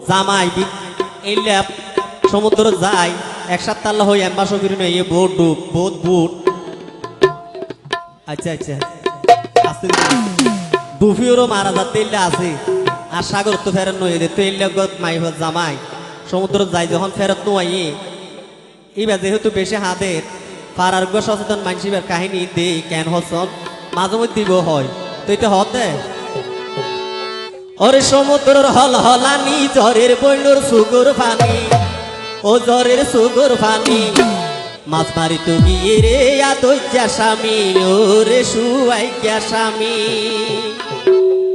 জামাই এইলে সমুদ্র যায় এক সপ্তাহ হই এম্বাসো করি না এই বোট ডুব বোট বুট আচ্ছা আচ্ছা আসতে ডুফিওরও মারা যাতে এলে আছে আর সাগর তো ফেরত নই তো এলে মাই জামাই সমুদ্র যায় যখন ফেরত নয় এইবার যেহেতু বেশি হাতের পাড়ার সচেতন মানুষের কাহিনী দে কেন হসন মাঝে মধ্যে দিব হয় তো এটা হতে ওরে সমুদ্রের হল হলানি ঝড়ের বইলোর সুগর পানি ও ঝড়ের সুগর পানি মাছ মারি তো গিয়ে রে আদৈত্যা স্বামী ওরে সুয়াইকা স্বামী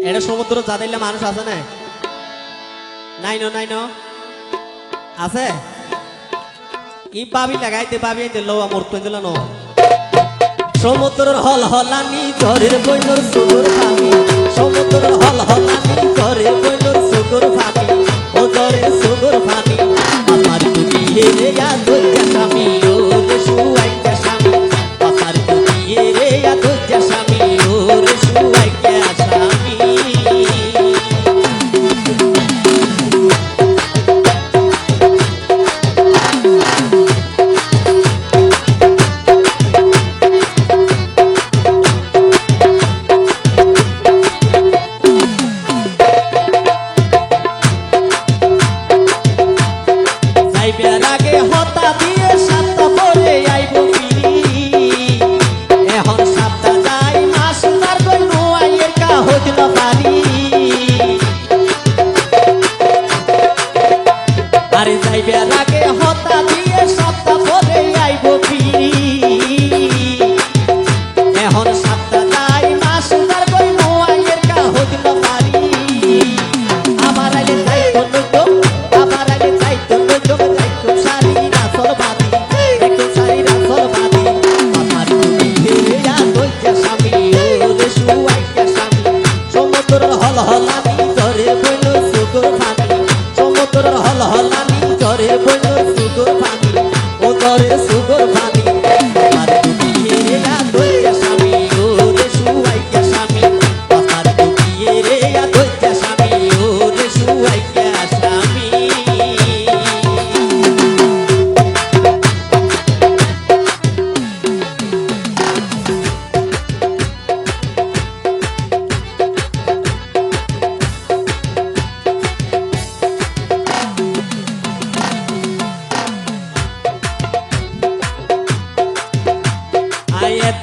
এটা সমুদ্র যাদের মানুষ আছে না নাইনো আছে ই পাবি লাগাইতে পাবি লো আমার তো দিল না সমুদ্রের হল হলানি ঝড়ের বইলোর সুগর পানি সমুদ্রের হল হলানি ঝড়ের বইলোর সুগর পানি ও ঝড়ের সুগর পানি আমার তুমি রে আদৈত্যা স্বামী ওরে সুয়াইকা স্বামী আমার তুমি রে আদৈত্যা স্বামী ওরে সুয়াইকা স্বামী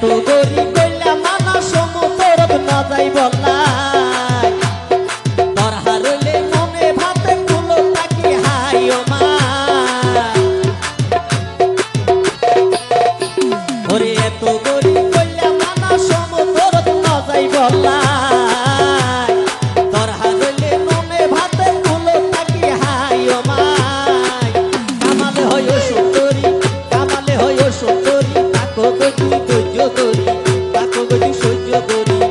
তো গরি কইলা মানা সমুদ্র না যাই বলাই তোর হারলে মনে ভাতে কুলো তাকি হাই ও মা ওরে এত গরি কইলা মানা সমুদ্র না যাই বলাই তোর হারলে মনে ভাতে কুলো তাকি হাই ও মা কামালে হইও সুন্দরী তাকো গতি সহ্য করি